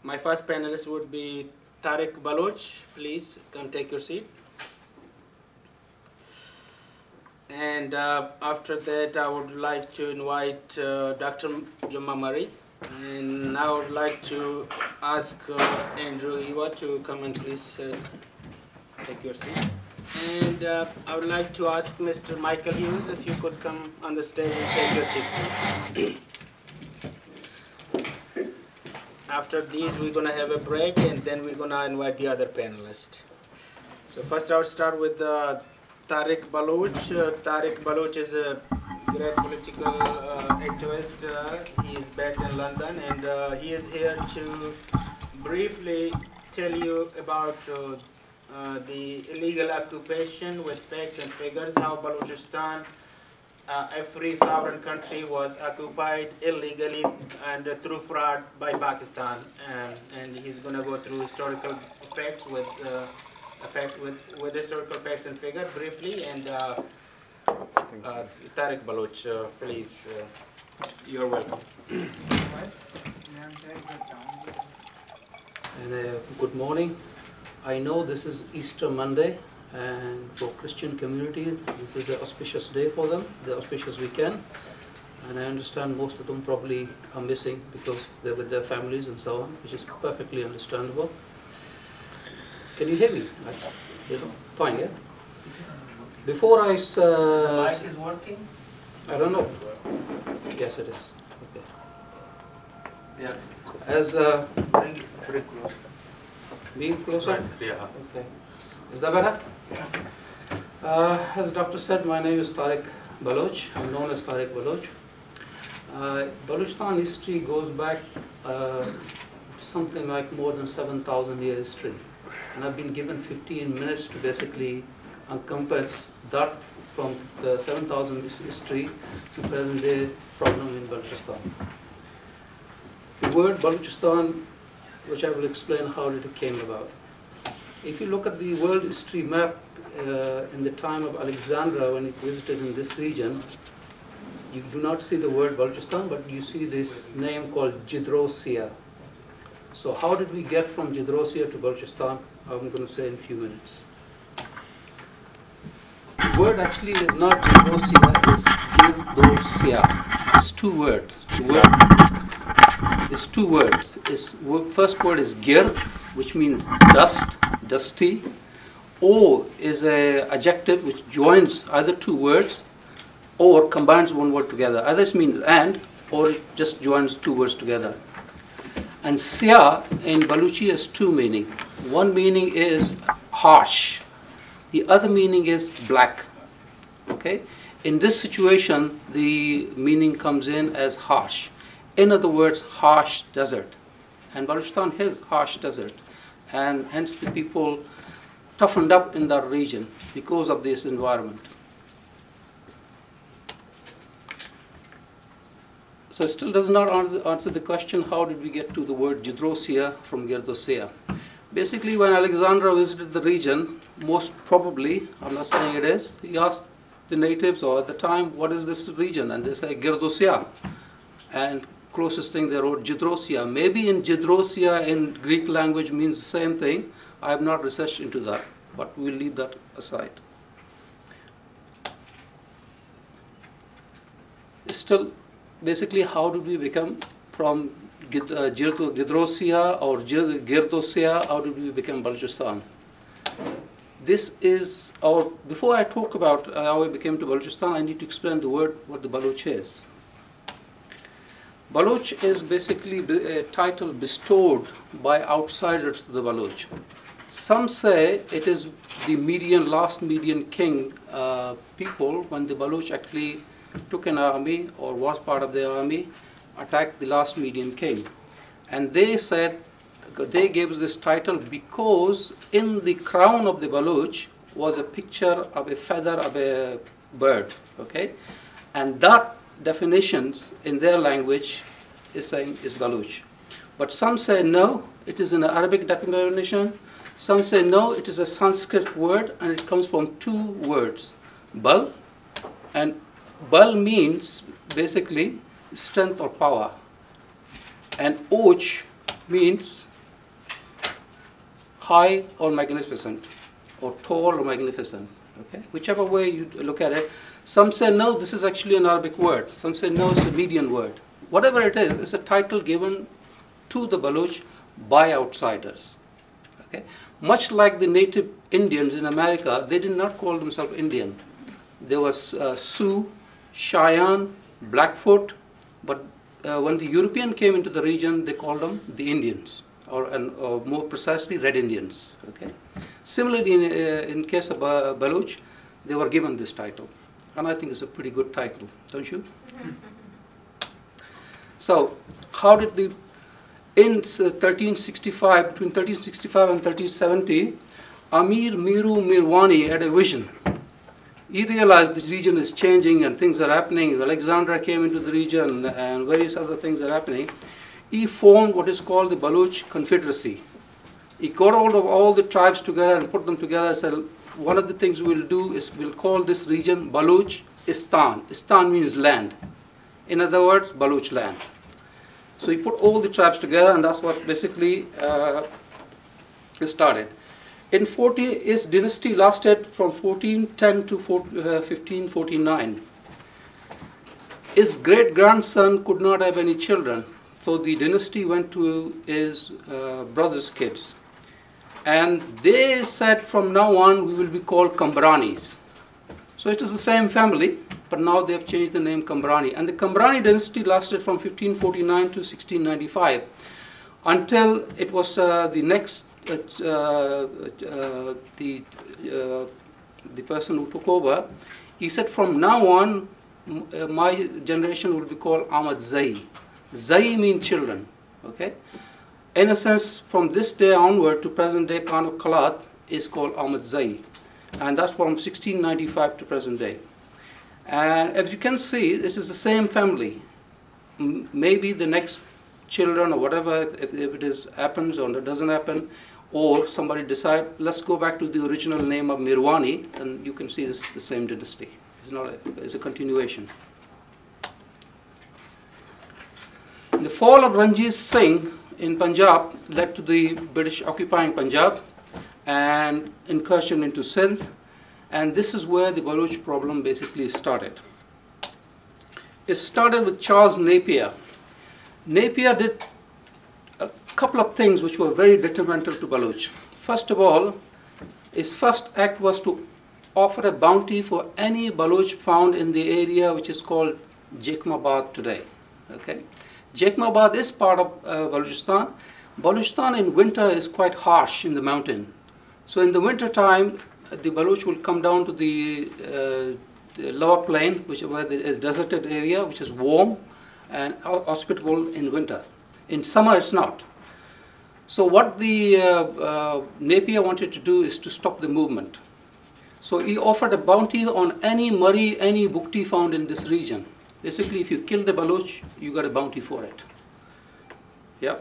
My first panelist would be Tariq Baloch. Please come take your seat. And after that, I would like to invite Dr. Jumma Murray. And I would like to ask Andrew Iwa to come and please take your seat. And I would like to ask Mr. Michael Hughes if you could come on the stage and take your seat, please. After these, we're going to have a break, and then we're going to invite the other panelists. So first, I'll start with Tariq Baloch. Tariq Baloch is a great political activist. He is based in London, and he is here to briefly tell you about the illegal occupation with facts and figures, how Balochistan, a free sovereign country, was occupied illegally and through fraud by Pakistan. And he's going to go through historical facts with historical facts and figures briefly. And Tariq Baloch, please, you're welcome. And good morning. I know this is Easter Monday, and for Christian community, this is an auspicious day for them, the auspicious weekend. And I understand most of them probably are missing because they're with their families and so on, which is perfectly understandable. Can you hear me? Fine, yeah? Before I... The mic is working? I don't know. Yes, it is. Okay. Yeah. As... Bring it pretty close. Being closer? Right. Yeah. Okay. Is that better? Yeah. As Doctor said, my name is Tariq Baloch. I'm known as Tariq Baloch. Balochistan history goes back something like more than 7,000 year history. And I've been given 15 minutes to basically encompass that from the 7,000 history to present day problem in Balochistan. The word Balochistan, which I will explain how it came about. If you look at the world history map in the time of Alexander when he visited in this region, you do not see the word Balochistan, but you see this name called Jidrosia. So how did we get from Jidrosia to Balochistan? I'm going to say in a few minutes. The word actually is not Jidrosia, it's Girdosia. It's two words. It's two words. First word is Gir, which means dust, dusty. O is an adjective which joins either two words or combines one word together. Either it means and, or it just joins two words together. And Sia in Baluchi has two meanings. One meaning is harsh. The other meaning is black. Okay? In this situation, the meaning comes in as harsh. In other words, harsh desert. And Balochistan is harsh desert. And hence the people toughened up in that region because of this environment. So it still does not answer the question, how did we get to the word Jidrosia from Girdosia? Basically, when Alexander visited the region, most probably, I'm not saying it is, he asked the natives, or at the time, what is this region? And they say Girdosia. And closest thing they wrote Jidrosia. Maybe in Jidrosia in Greek language means the same thing. I have not researched into that, but we'll leave that aside. Still, basically, how did we become from Jidrosia or Girdosia, how did we become Balochistan? This is our, before I talk about how we became to Balochistan, I need to explain the word, what the Baloch is. Baloch is basically a title bestowed by outsiders to the Baloch. Some say it is the last Median king people, when the Baloch actually took an army or was part of the army, attacked the last Median king. And they said, they gave us this title because in the crown of the Baloch was a picture of a feather of a bird, okay? And that definitions in their language is saying is Baloch. But some say no, it is an Arabic definition. Some say no, it is a Sanskrit word and it comes from two words, Bal, and Bal means basically strength or power. And Och means high or magnificent, or tall or magnificent, okay? Whichever way you look at it. Some say, no, this is actually an Arabic word. Some say, no, it's a Median word. Whatever it is, it's a title given to the Baloch by outsiders, okay? Much like the native Indians in America, they did not call themselves Indian. There was Sioux, Cheyenne, Blackfoot, but when the European came into the region, they called them the Indians, or more precisely, Red Indians. Okay. Similarly, in case of Baloch, they were given this title, and I think it's a pretty good title, don't you? So, how did the in 1365, between 1365 and 1370, Amir Miru Mirwani had a vision. He realized this region is changing and things are happening. Alexander came into the region and various other things are happening. He formed what is called the Baloch Confederacy. He got hold of all the tribes together and put them together and said, one of the things we'll do is we'll call this region Balochistan. Istan means land. In other words, Baloch land. So he put all the tribes together, and that's what basically started. His dynasty lasted from 1410 to 1549. His great-grandson could not have any children, so the dynasty went to his brother's kids. And they said, from now on, we will be called Kambranis. So it is the same family, but now they have changed the name Kambrani. And the Kambrani dynasty lasted from 1549 to 1695, until it was the next the person who took over. He said, from now on, my generation will be called Ahmad Zai. Zai means children. Okay. In a sense, from this day onward to present day, Khan of Kalat is called Ahmad Zai, and that's from 1695 to present day. And as you can see, this is the same family. Maybe the next children or whatever, if it is happens or it doesn't happen, or somebody decide, let's go back to the original name of Mirwani, and you can see it's the same dynasty. It's a continuation. The fall of Ranjit Singh in Punjab led to the British occupying Punjab and incursion into Sindh, and this is where the Baloch problem basically started. It started with Charles Napier. Napier did a couple of things which were very detrimental to Baloch. First of all, his first act was to offer a bounty for any Baloch found in the area which is called Jekmabad today. Okay? Jekmabad is part of Balochistan. Balochistan in winter is quite harsh in the mountain. So in the winter time, the Baloch will come down to the lower plain, where there is deserted area, which is warm and hospitable in winter. In summer, it's not. So what the Napier wanted to do is to stop the movement. So he offered a bounty on any Murri, any Bukti found in this region. Basically, if you kill the Baloch, you got a bounty for it. Yeah,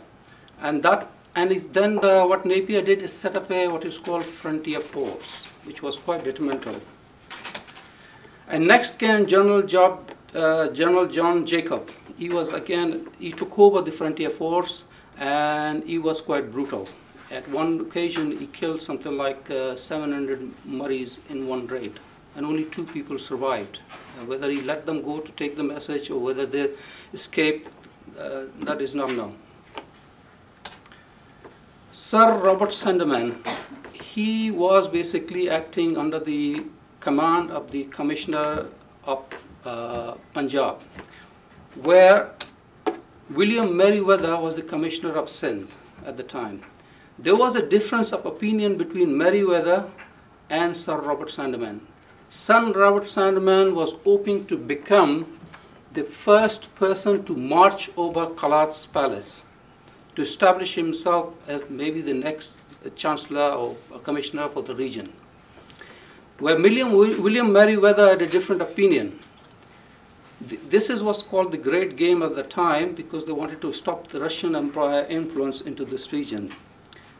and then what Napier did is set up what is called frontier force, which was quite detrimental. And next came General John Jacob. He took over the frontier force, and he was quite brutal. At one occasion, he killed something like 700 Murris in one raid, and only 2 people survived. Whether he let them go to take the message or whether they escaped, that is not known. Sir Robert Sandeman, he was basically acting under the command of the Commissioner of Punjab, where William Meriwether was the Commissioner of Sindh at the time. There was a difference of opinion between Meriwether and Sir Robert Sandeman. Sir Robert Sandeman was hoping to become the first person to march over Kalat's palace, to establish himself as maybe the next chancellor or commissioner for the region. Where William Meriwether had a different opinion. This is what's called the great game at the time, because they wanted to stop the Russian Empire influence into this region.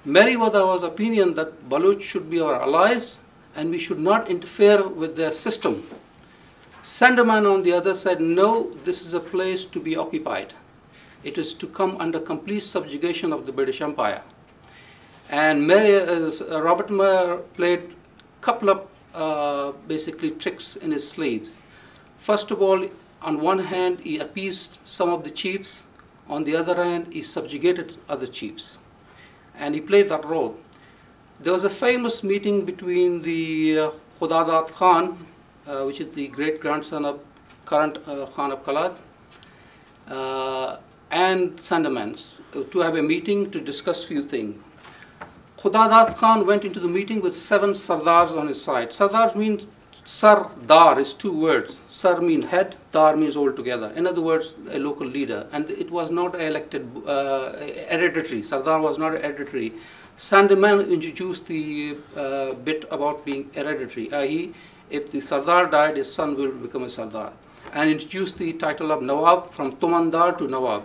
Meriwether was opinion that Baloch should be our allies and we should not interfere with their system. Sandeman on the other side, no, this is a place to be occupied. It is to come under complete subjugation of the British Empire. And Robert Muir played a couple of basically tricks in his sleeves. First of all, on one hand, he appeased some of the chiefs. On the other hand, he subjugated other chiefs. And he played that role. There was a famous meeting between the Khudadat Khan, which is the great-grandson of current Khan of Kalat, and Sandemans to have a meeting to discuss few things. Khudadat Khan went into the meeting with 7 Sardars on his side. Sardars means, Sardar is 2 words. Sar means head, Dar means altogether. In other words, a local leader. And it was not elected, hereditary. Sardar was not hereditary. Sandeman introduced the bit about being hereditary, i.e., if the Sardar died, his son will become a Sardar. And introduced the title of Nawab from Tumandar to Nawab.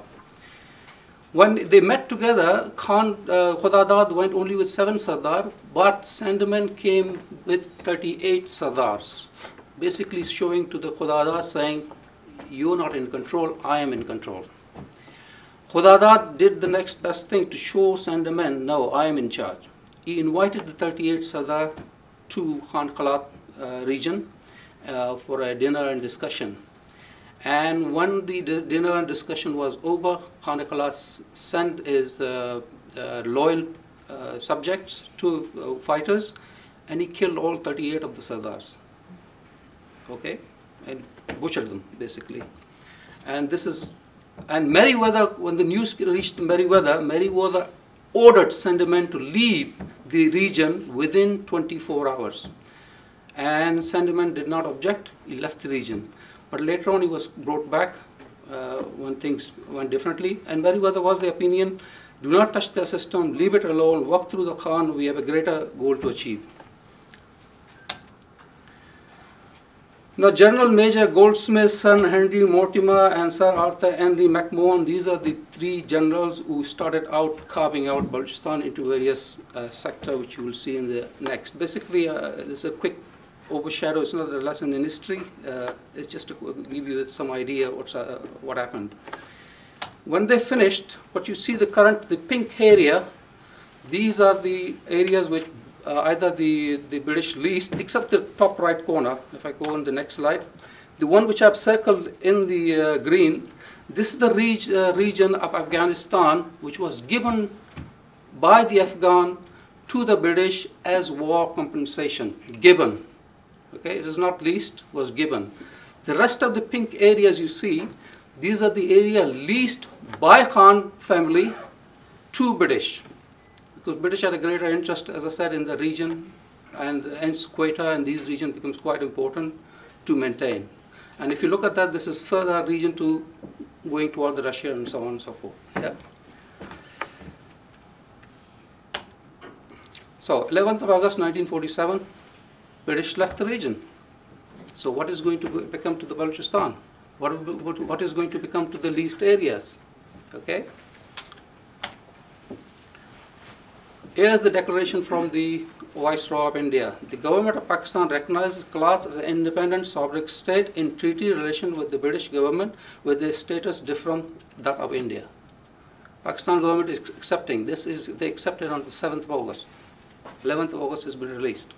When they met together, Khudadat went only with 7 Sardar, but Sandeman came with 38 Sardars, basically showing to the Khudadat saying, you're not in control, I am in control. Khudadat did the next best thing to show Sandeman, no, I am in charge. He invited the 38 Sardar to Khan Kalat region for a dinner and discussion. And when the dinner and discussion was over, Khan Kalat sent his loyal subjects to fighters, and he killed all 38 of the Sardars. Okay, and butchered them basically. And this is, and Meriwether, when the news reached Meriwether, Meriwether ordered Sandeman to leave the region within 24 hours. And Sandeman did not object; he left the region. But later on, he was brought back when things went differently. And Meriwether was the opinion, do not touch the system, leave it alone, walk through the Khan, we have a greater goal to achieve. Now, General Major Goldsmith's son, Henry Mortimer, and Sir Arthur Henry McMahon, these are the 3 generals who started out carving out Balochistan into various sectors, which you will see in the next. Basically, this is a quick overshadow. It's not a lesson in history. It's just to give you some idea what happened. When they finished, what you see the pink area, these are the areas which either the British leased, except the top right corner. If I go on the next slide, the one which I've circled in the green, this is the region of Afghanistan which was given by the Afghan to the British as war compensation, given. Okay, it is not leased, was given. The rest of the pink areas you see, these are the area leased by Khan family to British. Because British had a greater interest, as I said, in the region, and hence Quetta and these regions becomes quite important to maintain. And if you look at that, this is further region to going toward the Russia and so on and so forth. Yeah. So 11th of August 1947. British left the region. So what is going to become to the Balochistan? What is going to become to the leased areas? Okay. Here's the declaration from the Viceroy of India. The government of Pakistan recognizes Kalat as an independent sovereign state in treaty relation with the British government, with their status different from that of India. Pakistan government is accepting. They accepted on the 7th of August. 11th of August has been released.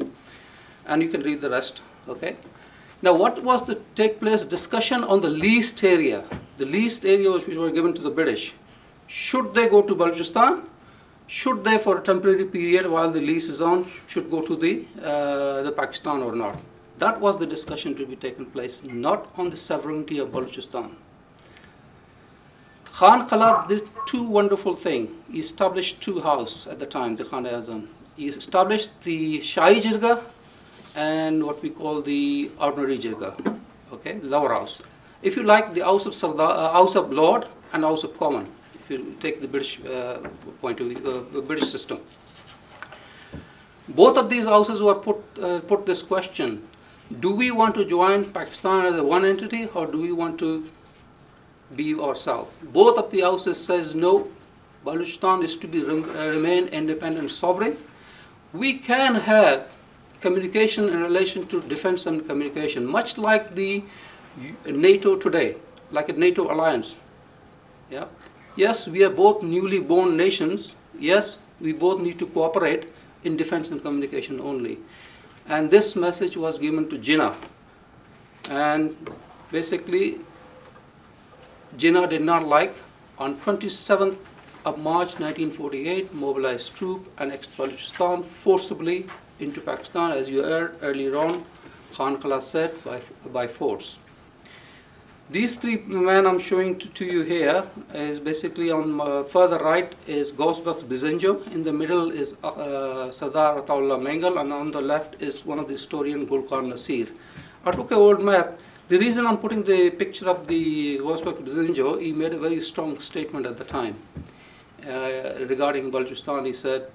And you can read the rest, okay? Now, what was the take place discussion on the leased area? The leased areas which were given to the British. Should they go to Balochistan? Should they, for a temporary period while the lease is on, should go to the Pakistan or not? That was the discussion to be taken place, not on the sovereignty of Balochistan. Khan Kalat did 2 wonderful things. He established 2 houses at the time, the Khan-e-Azam. He established the Shahi Jirga and what we call the ordinary Jirga, okay, lower house. If you like, the house of House of Lord and House of Common, if you take the British point of view, British system. Both of these houses were put this question: do we want to join Pakistan as a one entity, or do we want to be ourselves? Both of the houses says no. Balochistan is to be remain independent, sovereign. We can have communication in relation to defense and communication, much like the NATO today, like a NATO alliance. Yeah. Yes, we are both newly born nations, yes, we both need to cooperate in defense and communication only. And this message was given to Jinnah. And basically, Jinnah did not like. On 27th of March 1948, mobilized troops annexed Balochistan forcibly into Pakistan, as you heard earlier on, Khan Khala said, by force. These three men I'm showing to you here is basically on further right is Ghosbakh Bizenjo, in the middle is Sardar Ataullah Mengal, and on the left is one of the historian Gulkar Nasir. I took an old map. The reason I'm putting the picture of the Ghosbakh Bizenjo, he made a very strong statement at the time regarding Balochistan. He said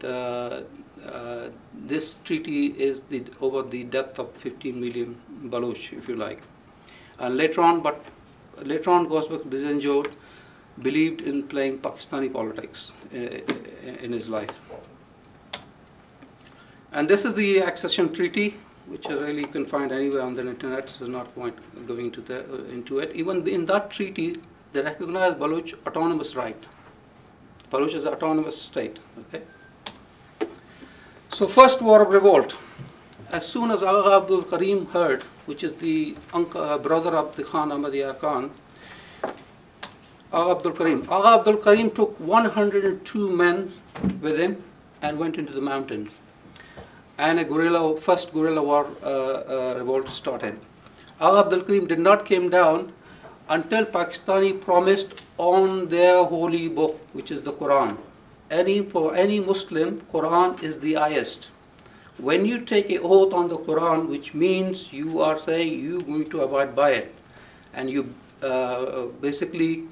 this treaty is over the death of 15 million Baloch, if you like. And later on, Ghosbakh Bizenjo believed in playing Pakistani politics in his life. And this is the accession treaty, which I really can find anywhere on the internet, so not going into it. Even in that treaty, they recognize Baloch autonomous right. Baloch is an autonomous state. Okay. So first war of revolt. As soon as Agha Abdul Karim heard, which is the brother of the Khan Ahmadiyar Khan, Agha Abdul Karim took 102 men with him and went into the mountains. And first guerrilla war revolt started. Agha Abdul Karim did not come down until Pakistani promised on their holy book, which is the Quran. For any Muslim, Quran is the highest. When you take an oath on the Quran, which means you are saying you're going to abide by it, and you basically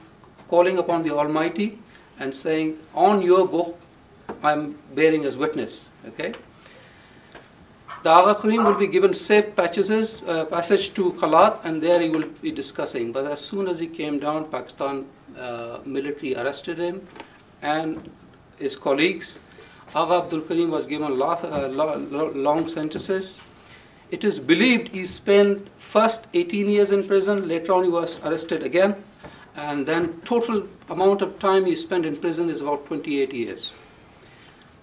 calling upon the Almighty and saying, on your book, I'm bearing as witness. Okay. The Agha Karim will be given safe passage to Khalat, and there he will be discussing. But as soon as he came down, Pakistan military arrested him and his colleagues. Agha Abdul Karim was given long sentences. It is believed he spent first 18 years in prison, later on he was arrested again, and then total amount of time he spent in prison is about 28 years.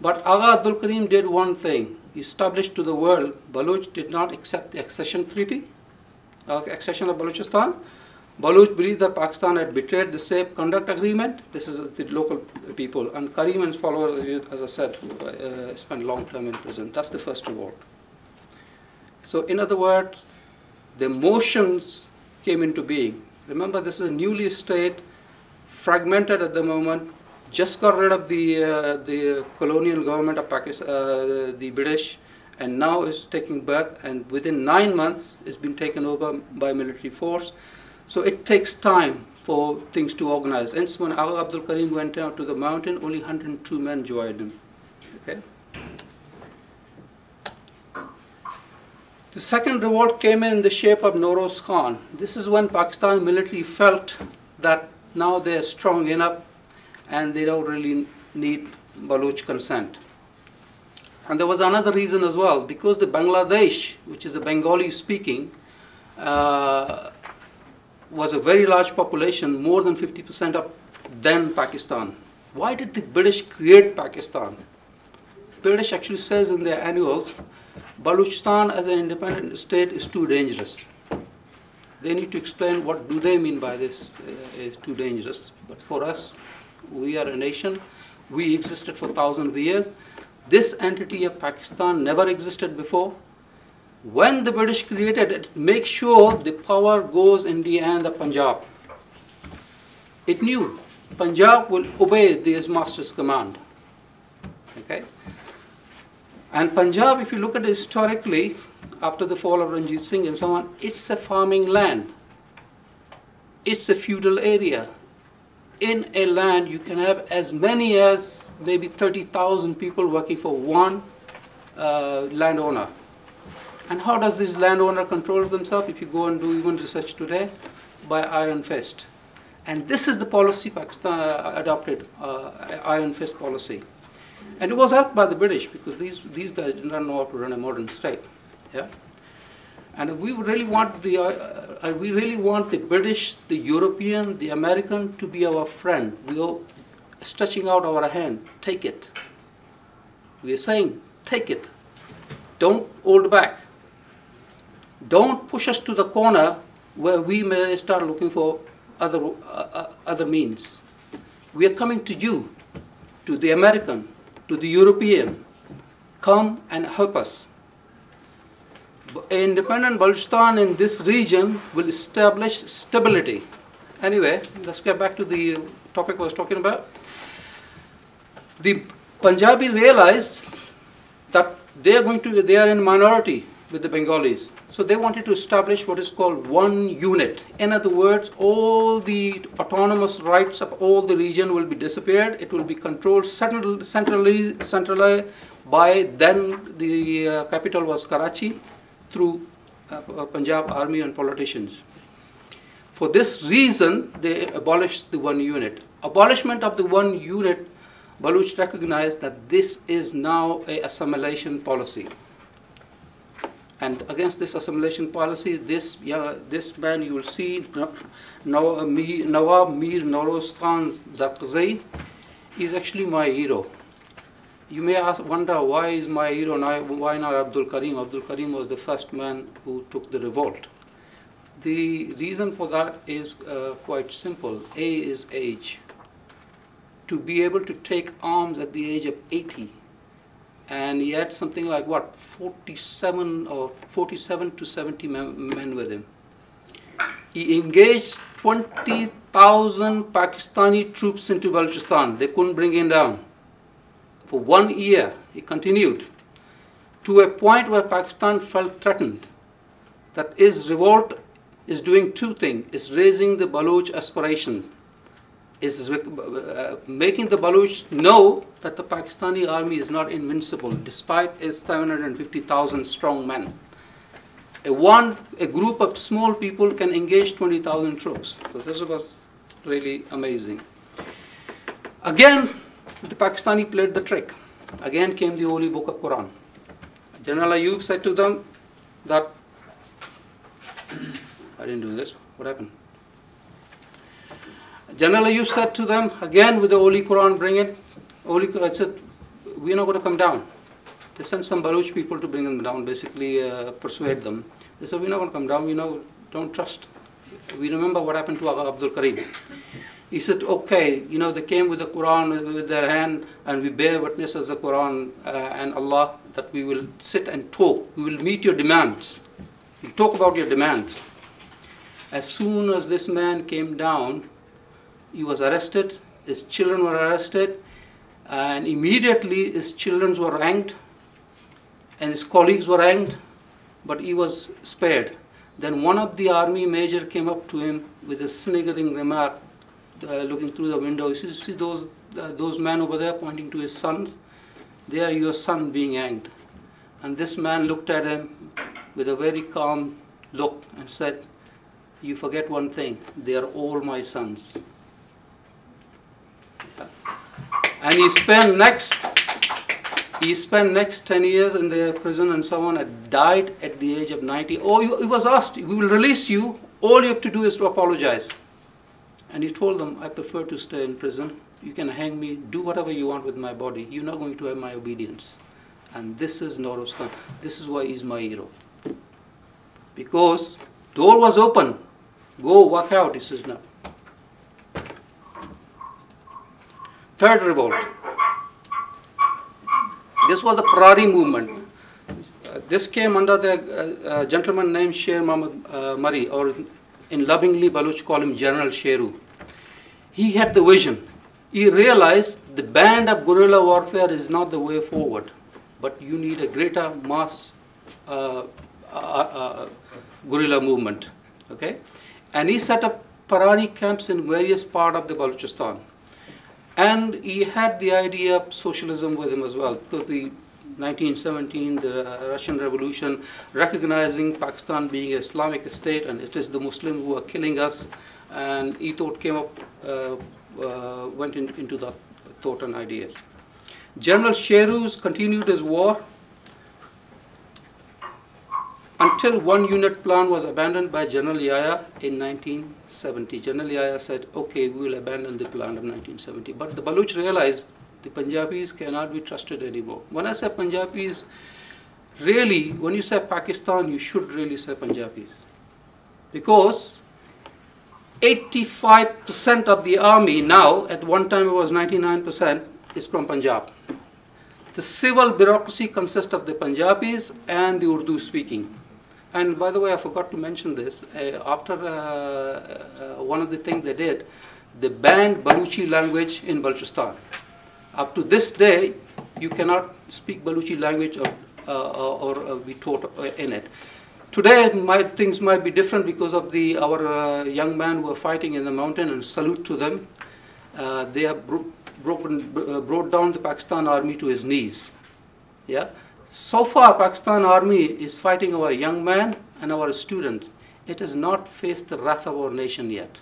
But Agha Abdul Karim did one thing. He established to the world, Baloch did not accept the accession treaty, accession of Balochistan. Baloch believed that Pakistan had betrayed the Safe Conduct Agreement. This is the local people. And Karim and his followers, as I said, spent long term in prison. That's the first revolt. So in other words, the motions came into being. Remember, this is a newly state, fragmented at the moment, just got rid of the colonial government of Pakistan, the British, and now is taking birth, and within 9 months it's been taken over by military force. So it takes time for things to organize. Hence, when Agha Abdul Karim went out to the mountain, only 102 men joined him. Okay. The second revolt came in the shape of Noroz Khan. This is when Pakistan military felt that now they are strong enough and they don't really need Baloch consent. And there was another reason as well, because the Bangladesh, which is the Bengali speaking, was a very large population, more than 50% of then Pakistan. Why did the British create Pakistan? British actually says in their annuals, Balochistan as an independent state is too dangerous. They need to explain what do they mean by this, is too dangerous. But for us, we are a nation. We existed for thousands of years. This entity of Pakistan never existed before. When the British created it, make sure the power goes in the hand of Punjab. It knew Punjab will obey his master's command. Okay? And Punjab, if you look at it historically, after the fall of Ranjit Singh and so on, it's a farming land. It's a feudal area. In a land, you can have as many as maybe 30,000 people working for one landowner. And how does this landowner control themselves? If you go and do even research today, by iron fist. And this is the policy Pakistan adopted, iron fist policy. And it was helped by the British, because these guys did not know how to run a modern state. Yeah? And we really want the British, the European, the American to be our friend. stretching out our hand, take it. We are saying, take it. Don't hold back. Don't push us to the corner where we may start looking for other means. We are coming to you, to the American, to the European. Come and help us. Independent Balochistan in this region will establish stability. Anyway, let's get back to the topic I was talking about. The Punjabi realized that they are in minority with the Bengalis. So they wanted to establish what is called one unit. In other words, all the autonomous rights of all the region will be disappeared. It will be controlled centrally by then the capital was Karachi through Punjab army and politicians. For this reason, they abolished the one unit. Abolishment of the one unit, Baloch recognized that this is now a assimilation policy. And against this assimilation policy, this man you will see, Nawab Mir Noroz Khan Zarqzi, is actually my hero. You may wonder, why is my hero, why not Abdul Karim? Abdul Karim was the first man who took the revolt. The reason for that is quite simple. A is age. To be able to take arms at the age of 80, and he had something like 47 to 70 men with him. He engaged 20,000 Pakistani troops into Balochistan. They couldn't bring him down. For 1 year, he continued, to a point where Pakistan felt threatened. That his revolt is doing two things. It's raising the Baloch aspiration, is making the Baloch know that the Pakistani army is not invincible, despite its 750,000 strong men. A group of small people can engage 20,000 troops. So this was really amazing. Again, the Pakistani played the trick. Again came the Holy Book of Quran. General Ayub said to them that, I didn't do this, what happened? General Ayub said to them, again with the Holy Quran, bring it. I said, we're not going to come down. They sent some Baloch people to bring them down, basically persuade them. They said, we're not going to come down, don't trust. We remember what happened to Abdul Karim. He said, okay, they came with the Quran with their hand, and we bear witness as the Quran and Allah that we will sit and talk. We will meet your demands. We'll talk about your demands. As soon as this man came down, he was arrested, his children were arrested, and immediately his children were hanged, and his colleagues were hanged, but he was spared. Then one of the army major came up to him with a sniggering remark, looking through the window. You see those men over there pointing to his sons? They are your son being hanged. And this man looked at him with a very calm look and said, you forget one thing, they are all my sons. And he spent next 10 years in the prison and so on, and died at the age of 90. He was asked, we will release you, all you have to do is to apologize. And he told them, I prefer to stay in prison. You can hang me, do whatever you want with my body. You're not going to have my obedience. And this is Noroz Khan. This is why he's my hero. Because door was open. Go, walk out. He says, no. Third revolt. This was the Parari movement. This came under the gentleman named Sher Muhammad Murray, or in lovingly Baloch call him General Sheru. He had the vision. He realized the band of guerrilla warfare is not the way forward, but you need a greater mass guerrilla movement. Okay? And he set up Parari camps in various parts of the Balochistan. And he had the idea of socialism with him as well, because the 1917, the Russian Revolution, recognizing Pakistan being an Islamic state, and it is the Muslims who are killing us, and he thought came up, went into that thought and ideas. General Sheru continued his war until one unit plan was abandoned by General Yahya in 1970. General Yahya said, okay, we will abandon the plan of 1970. But the Baloch realized the Punjabis cannot be trusted anymore. When I say Punjabis, really, when you say Pakistan, you should really say Punjabis. Because 85% of the army now, at one time it was 99%, is from Punjab. The civil bureaucracy consists of the Punjabis and the Urdu speaking. And by the way, I forgot to mention this. After one of the things they did, they banned Balochi language in Balochistan. Up to this day, you cannot speak Balochi language or be taught in it. Today, things might be different because of our young men who are fighting in the mountain, and salute to them. They have brought down the Pakistan army to his knees. Yeah. So far, Pakistan army is fighting our young men and our students. It has not faced the wrath of our nation yet.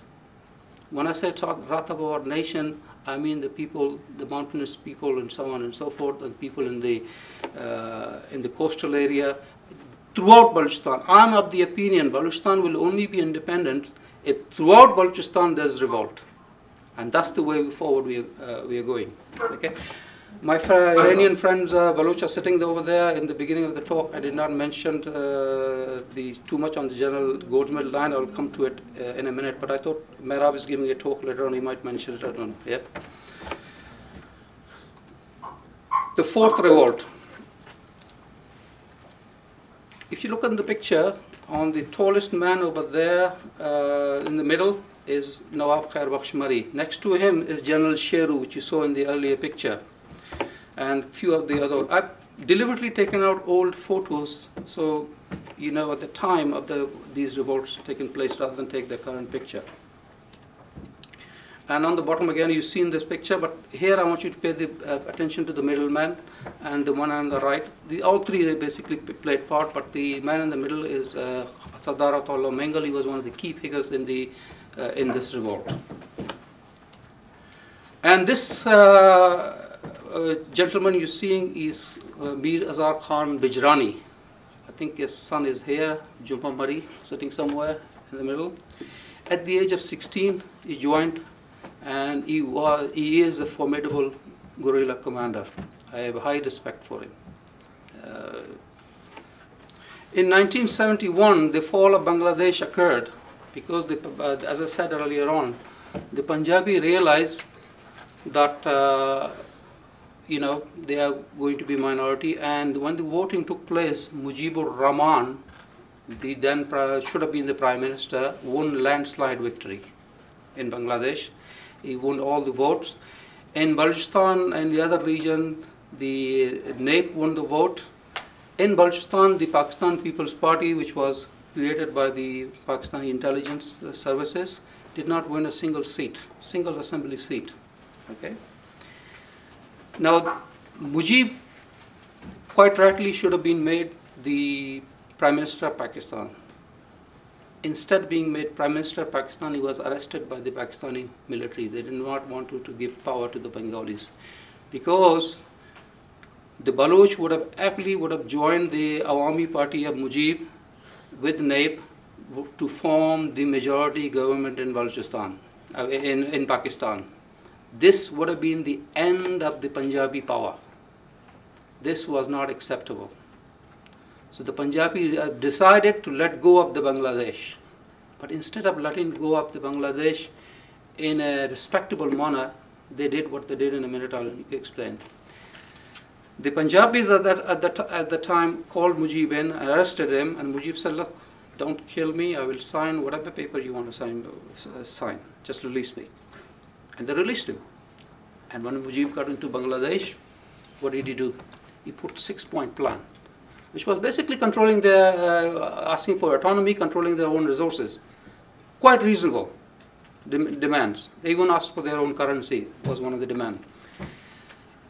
When I say wrath of our nation, I mean the people, the mountainous people, and so on and so forth, and people in the coastal area throughout Balochistan. I'm of the opinion Balochistan will only be independent if throughout Balochistan there's revolt, and that's the way forward we are going. Okay. My Iranian friends, Baloch, are sitting over there. In the beginning of the talk, I did not mention too much on the general Gold's Medal line. I'll come to it in a minute. But I thought Mehrab is giving a talk later on. He might mention it. I don't know. Yeah. The fourth revolt. If you look at the picture, on the tallest man over there in the middle is Nawab Khair Bakhsh Mari. Next to him is General Sheru, which you saw in the earlier picture. And few of the other. I've deliberately taken out old photos, so you know at the time of these revolts taking place, rather than take the current picture. And on the bottom again, you've seen this picture, but here I want you to pay the attention to the middleman and the one on the right. All three they basically played part, but the man in the middle is Sardar Atullah Mengal. He was one of the key figures in this revolt. And this gentleman you're seeing is Mir Azhar Khan Bijrani. I think his son is here, Jumpa Mari, sitting somewhere in the middle. At the age of 16, he joined, and he is a formidable guerrilla commander. I have high respect for him. In 1971, the fall of Bangladesh occurred because, as I said earlier on, the Punjabi realized that they are going to be minority, and when the voting took place, Mujibur Rahman, the then should have been the Prime Minister, won landslide victory in Bangladesh. He won all the votes. In Balochistan and the other region, the NAP won the vote. In Balochistan, the Pakistan People's Party, which was created by the Pakistani intelligence services, did not win a single assembly seat. Okay. Now, Mujib, quite rightly, should have been made the Prime Minister of Pakistan. Instead of being made Prime Minister of Pakistan, he was arrested by the Pakistani military. They did not want to give power to the Bengalis, because the Baloch would have joined the Awami Party of Mujib with NAP to form the majority government in Balochistan, in Pakistan. This would have been the end of the Punjabi power. This was not acceptable. So the Punjabi decided to let go of the Bangladesh. But instead of letting go of the Bangladesh in a respectable manner, they did what they did. In a minute I'll explain. The Punjabis at the time called Mujib in, arrested him, and Mujib said, look, don't kill me, I will sign whatever paper you want to sign, just release me. And they released him. And when Mujib got into Bangladesh, what did he do? He put a 6-point plan, which was basically controlling asking for autonomy, controlling their own resources. Quite reasonable demands. They even asked for their own currency, was one of the demands.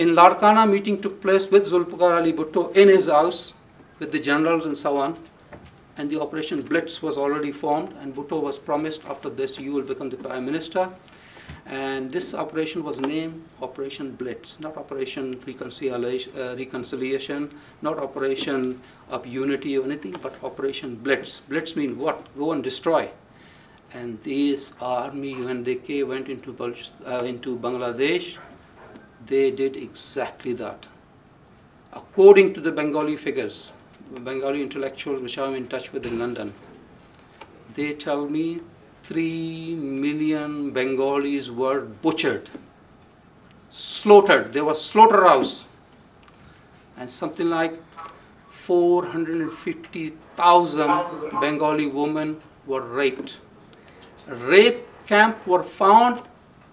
In Larkana, meeting took place with Zulfikar Ali Bhutto in his house, with the generals and so on. And the Operation Blitz was already formed, and Bhutto was promised, after this you will become the Prime Minister. And this operation was named Operation Blitz, not Operation Reconciliation, not Operation of Unity or anything, but Operation Blitz. Blitz means what? Go and destroy. And this army, when they went into Bangladesh, they did exactly that. According to the Bengali figures, Bengali intellectuals which I'm in touch with in London, they tell me 3 million Bengalis were butchered, slaughtered. They were slaughterhouse. And something like 450,000 Bengali women were raped. Rape camp were found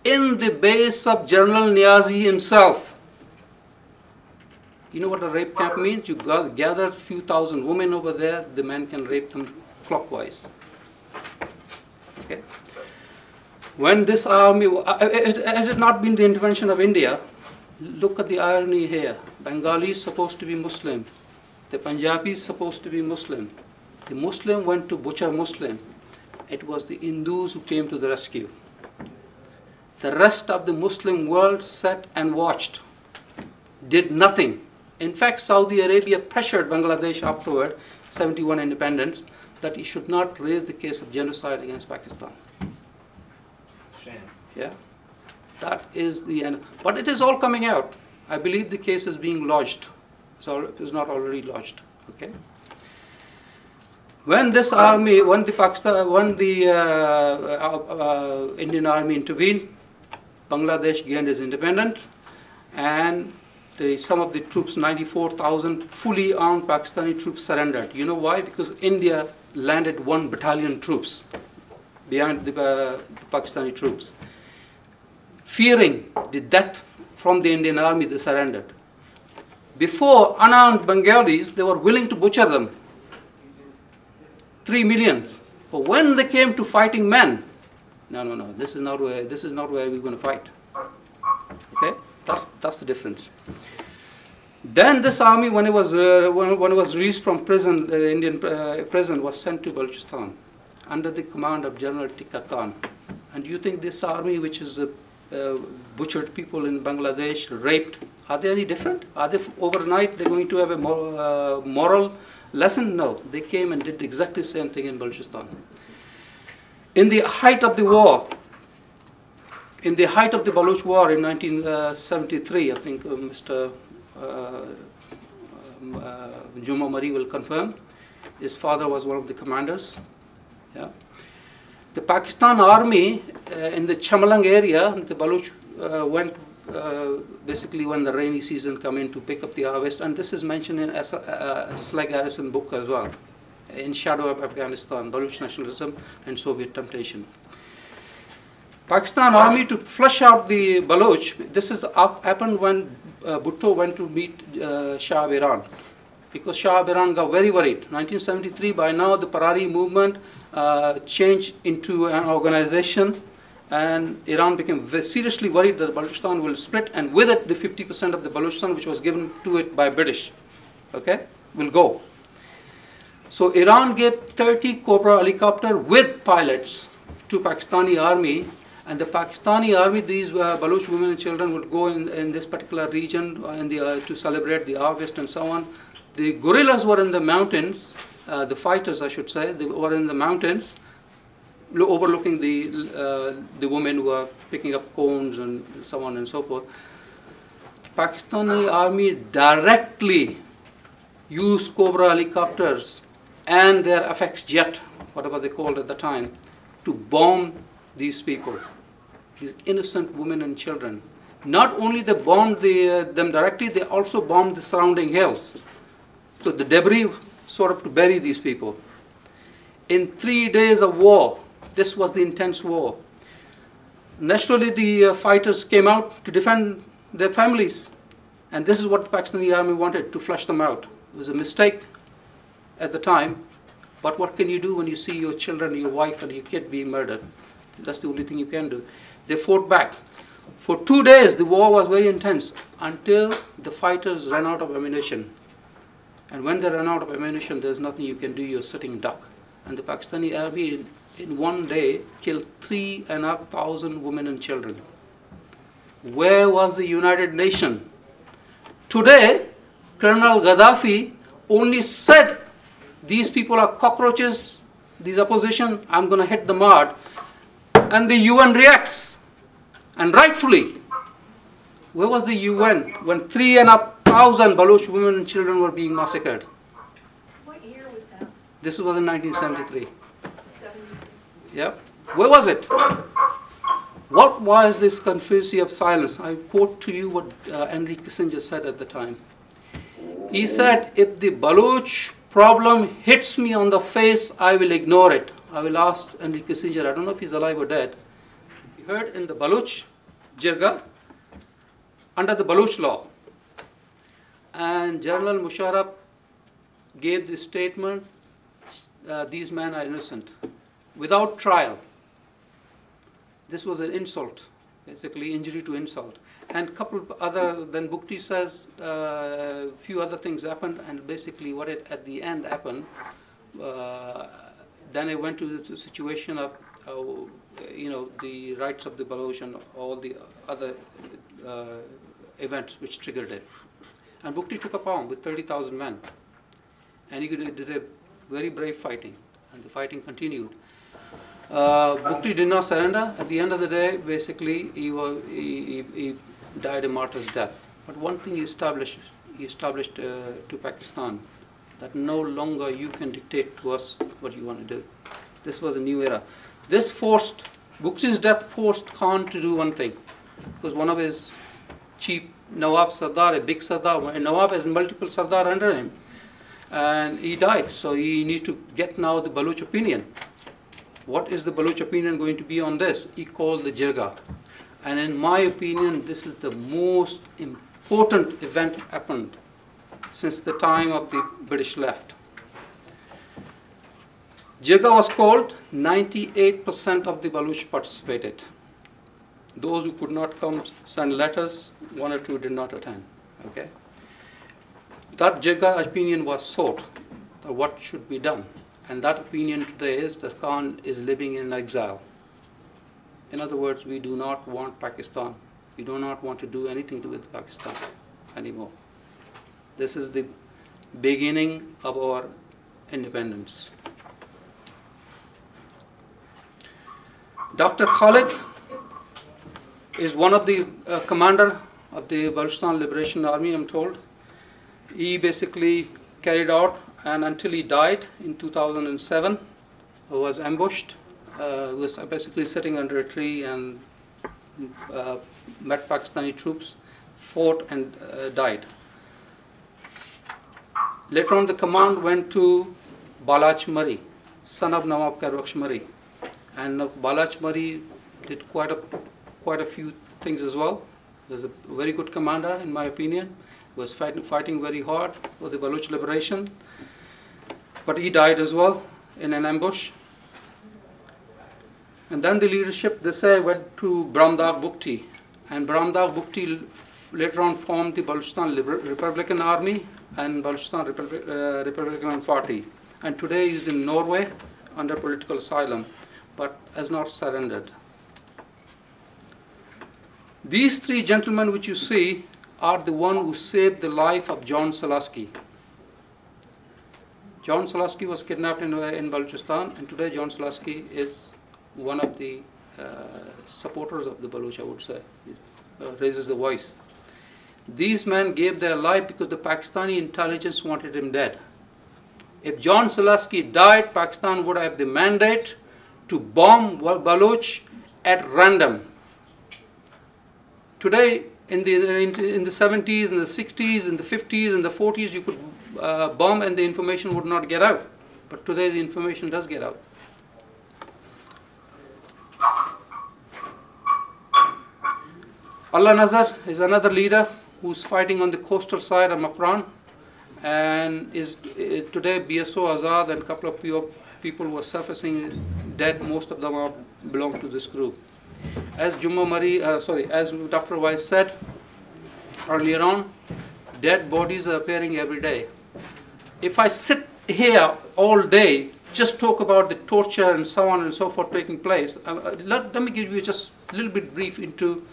in the base of General Niazi himself. You know what a rape camp means? You gather a few thousand women over there, the men can rape them clockwise. Okay. When this army, it has not been the intervention of India. Look at the irony here. Bengali is supposed to be Muslim. The Punjabi is supposed to be Muslim. The Muslim went to butcher Muslim. It was the Hindus who came to the rescue. The rest of the Muslim world sat and watched, did nothing. In fact, Saudi Arabia pressured Bangladesh afterward, 71 independence, that he should not raise the case of genocide against Pakistan. Shame. Yeah, that is the end. But it is all coming out. I believe the case is being lodged. So it is not already lodged. Okay. When this army, when the Indian army intervened, Bangladesh gained its independence, and some of the troops, 94,000 fully armed Pakistani troops, surrendered. You know why? Because India landed 1 battalion troops behind the Pakistani troops. Fearing the death from the Indian army, they surrendered. Before, unarmed Bengalis, they were willing to butcher them. 3 million. But when they came to fighting men, no, this is not where we're going to fight. Okay, that's the difference. Then this army, when it was released from prison, the Indian prison, was sent to Balochistan under the command of General Tika Khan. And do you think this army, which is butchered people in Bangladesh, raped, are they any different? Are they overnight they're going to have a moral lesson? No, they came and did exactly the same thing in Balochistan. In the height of the war, in the height of the Baloch war in 1973, I think Mr. Juma Mari will confirm, his father was one of the commanders. Yeah. The Pakistan army in the Chamalang area, the Baloch went basically when the rainy season come in to pick up the harvest, and this is mentioned in Slag Harrison book as well, In Shadow of Afghanistan, Baloch Nationalism and Soviet Temptation. Pakistan army, to flush out the Baloch, this is happened when Bhutto went to meet Shah of Iran, because Shah of Iran got very worried. 1973, by now the Parari movement changed into an organization, and Iran became seriously worried that Balochistan will split, and with it the 50% of the Balochistan which was given to it by British, okay, will go. So Iran gave 30 Cobra helicopter with pilots to Pakistani army, and the Pakistani army, these Baloch women and children would go in this particular region to celebrate the harvest and so on. The guerrillas were in the mountains, the fighters I should say, they were in the mountains, overlooking the women who were picking up cones and so on and so forth. The Pakistani army directly used Cobra helicopters and their FX jet, whatever they called at the time, to bomb these people, these innocent women and children. Not only they bombed them directly, they also bombed the surrounding hills. So the debris sort of to bury these people. In 3 days of war, this was the intense war. Naturally, the fighters came out to defend their families. And this is what the Pakistani army wanted, to flush them out. It was a mistake at the time. But what can you do when you see your children, your wife and your kid being murdered? That's the only thing you can do. They fought back. For 2 days, the war was very intense until the fighters ran out of ammunition. And when they ran out of ammunition, there's nothing you can do, you're sitting duck. And the Pakistani army in 1 day killed 3,500 women and children. Where was the United Nations? Today, Colonel Gaddafi only said, these people are cockroaches, these opposition, I'm going to hit them hard. And the UN reacts, and rightfully. Where was the UN when 3,500 Baloch women and children were being massacred? What year was that? This was in 1973. 73. Yeah. Where was it? What was this conspiracy of silence? I quote to you what Henry Kissinger said at the time. He said, if the Baloch problem hits me on the face, I will ignore it. I will ask Henry Kissinger, I don't know if he's alive or dead. He heard in the Baloch jirga, under the Baloch law. And General Musharraf gave the statement, these men are innocent, without trial. This was an insult, basically injury to insult. And couple other, then Bukti says a few other things happened, and basically what it at the end happened, then it went to the situation of, the rights of the Baloch and all the other events which triggered it. And Bukti took a palm with 30,000 men, and he did a very brave fighting, and the fighting continued. Bukti did not surrender. At the end of the day, basically, he died a martyr's death. But one thing he established to Pakistan, that no longer you can dictate to us what you want to do. This was a new era. This forced, Bukti's death forced Khan to do one thing, because one of his chief Nawab Sardar, a big Sardar, and Nawab has multiple Sardar under him, and he died. So he needs to get now the Baloch opinion. What is the Baloch opinion going to be on this? He called the jirga. And in my opinion, this is the most important event happened since the time of the British left. Jirga was called, 98% of the Baloch participated. Those who could not come sent letters, one or two did not attend. Okay? That jirga opinion was sought, what should be done. And that opinion today is that Khan is living in exile. In other words, we do not want Pakistan. We do not want to do anything to with Pakistan anymore. This is the beginning of our independence. Dr. Khalid is one of the commander of the Balochistan Liberation Army, I'm told. He basically carried out, and until he died in 2007, was ambushed. Was basically sitting under a tree and met Pakistani troops, fought and died. Later on, the command went to Baloch Murray, son of Nawab Karbakhsh Murray, and Baloch Murray did quite a few things as well. He was a very good commander, in my opinion. He was fighting very hard for the Baloch liberation, but he died as well in an ambush. And then the leadership, they say, went to Brahmdag Bukti, and Brahmdag Bukti later on formed the Balochistan Republican Army and Balochistan Republican Party. And today he is in Norway under political asylum, but has not surrendered. These three gentlemen which you see are the one who saved the life of John Salasky. John Salasky was kidnapped in Balochistan, and today John Salasky is one of the supporters of the Baloch, I would say. Raises the voice. These men gave their life because the Pakistani intelligence wanted him dead. If John Salasky died, Pakistan would have the mandate to bomb Baloch at random. Today, in the 70s, in the 60s, in the 50s, in the 40s, you could bomb and the information would not get out. But today the information does get out. Allah Nazar is another leader who's fighting on the coastal side of Makran, and is today BSO Azad, and a couple of people were surfacing dead. Most of them belong to this group. As as Dr. Weiss said earlier on, dead bodies are appearing every day. If I sit here all day, just talk about the torture and so on and so forth taking place, let me give you just a little bit brief into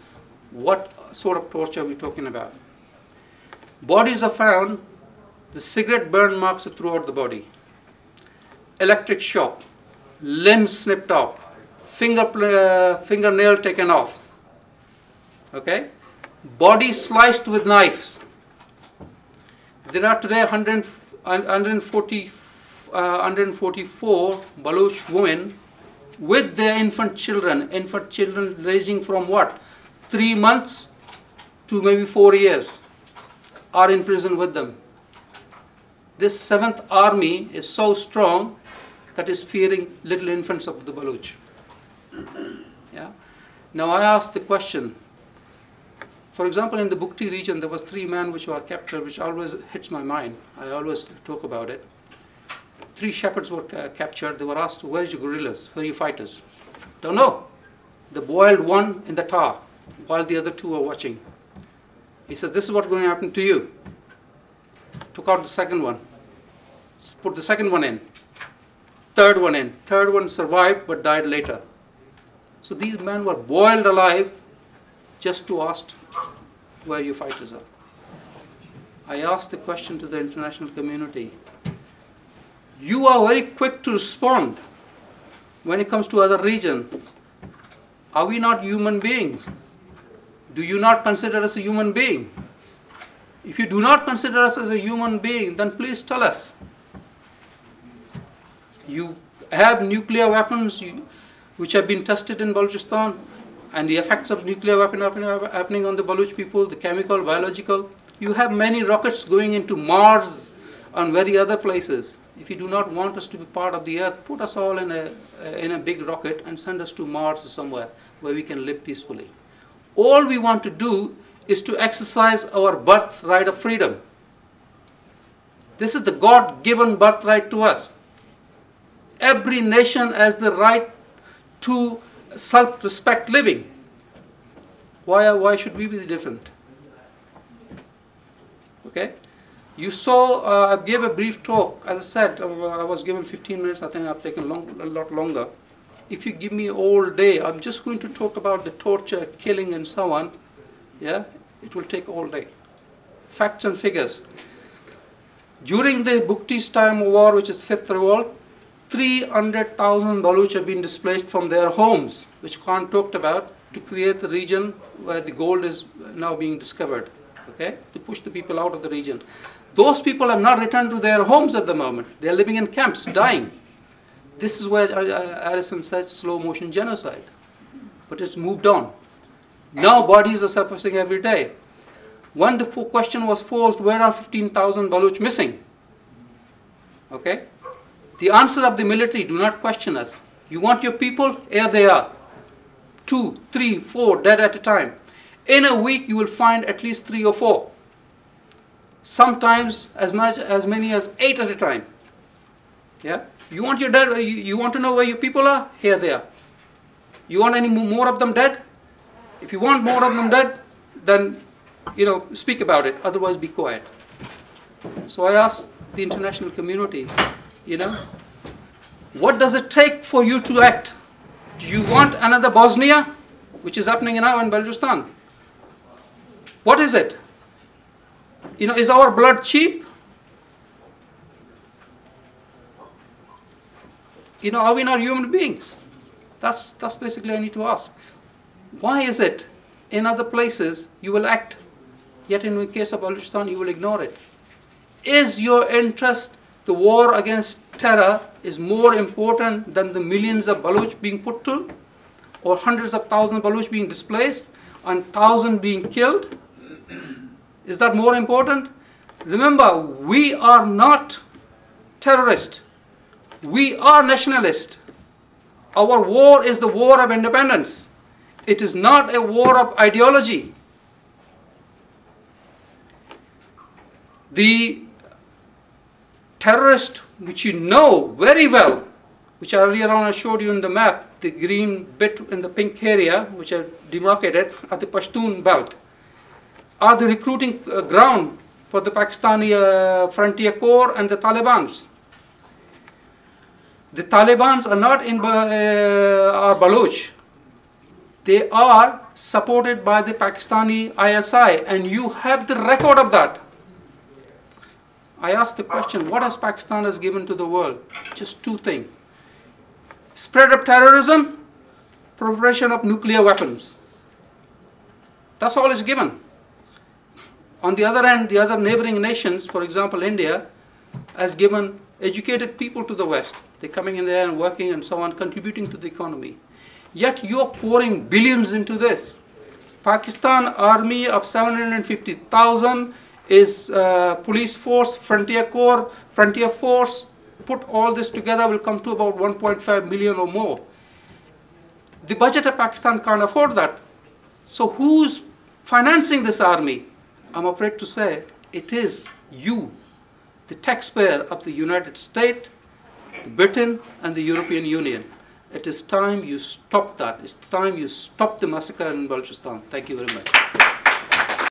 What sort of torture are we talking about? Bodies are found, the cigarette burn marks are throughout the body, electric shock, limbs snipped off, fingernail taken off, okay? Body sliced with knives. There are today 144 Baloch women with their infant children ranging from what? 3 months to maybe 4 years are in prison with them. This 7th army is so strong that is fearing little infants of the Baloch. Yeah. Now I ask the question, for example, in the Bukti region, there was 3 men which were captured, which always hits my mind. I always talk about it. 3 shepherds were captured. They were asked, where is your guerrillas? Where are your fighters? Don't know. They boiled one in the tar while the other 2 are watching. He says, this is what's going to happen to you. Took out the second one. Put the second one in. Third one in. Third one survived but died later. So these men were boiled alive just to ask where your fighters are. I asked the question to the international community. You are very quick to respond when it comes to other regions. Are we not human beings? Do you not consider us a human being? If you do not consider us as a human being, then please tell us. You have nuclear weapons which have been tested in Balochistan, and the effects of nuclear weapon happening on the Baloch people, the chemical, biological. You have many rockets going into Mars and very other places. If you do not want us to be part of the earth, put us all in a big rocket and send us to Mars or somewhere where we can live peacefully. All we want to do is to exercise our birthright of freedom. This is the God-given birthright to us. Every nation has the right to self-respect living. Why should we be different? Okay? You saw, I gave a brief talk. As I said, I was given 15 minutes. I think I've taken a lot longer. If you give me all day, I'm just going to talk about the torture, killing, and so on. Yeah, it will take all day. Facts and figures. During the Bukti's time war, which is 5th revolt, 300,000 Baloch have been displaced from their homes, which Khan talked about, to create the region where the gold is now being discovered. Okay, to push the people out of the region. Those people have not returned to their homes at the moment. They are living in camps, dying. This is where Harrison says slow motion genocide. But it's moved on. Now bodies are surfacing every day. When the question was posed, where are 15,000 Baloch missing? Okay? The answer of the military, do not question us. You want your people? Here they are. 2, 3, 4 dead at a time. In a week you will find at least 3 or 4. Sometimes as many as 8 at a time. Yeah? You want your dead, you want to know where your people are? Here they are. You want any more of them dead? If you want more of them dead, then speak about it. Otherwise, be quiet. So I asked the international community, what does it take for you to act? Do you want another Bosnia, which is happening now in Balochistan? What is it? Is our blood cheap? Are we not human beings? That's basically I need to ask. Why is it in other places you will act, yet in the case of Balochistan you will ignore it? Is your interest, the war against terror, is more important than the millions of Baloch being put to, or hundreds of thousands of Baloch being displaced, and thousands being killed? Is that more important? Remember, we are not terrorists. We are nationalists. Our war is the war of independence. It is not a war of ideology. The terrorist, which you know very well, which earlier on I showed you in the map, the green bit in the pink area, which I demarcated, are the Pashtun belt, are the recruiting ground for the Pakistani Frontier Corps and the Taliban's. The Taliban's are not in are Baloch. They are supported by the Pakistani ISI, and you have the record of that. I asked the question, what has Pakistan has given to the world? Just two things. Spread of terrorism, proliferation of nuclear weapons. That's all it's given. On the other hand, the other neighboring nations, for example, India, has given educated people to the West. They're coming in there and working and so on, contributing to the economy. Yet you're pouring billions into this. Pakistan army of 750,000 is police force, frontier corps, frontier force. Put all this together will come to about 1.5 million or more. The budget of Pakistan can't afford that. So who's financing this army? I'm afraid to say it is you, the taxpayer of the United States, Britain, and the European Union. It is time you stop that. It's time you stop the massacre in Balochistan. Thank you very much.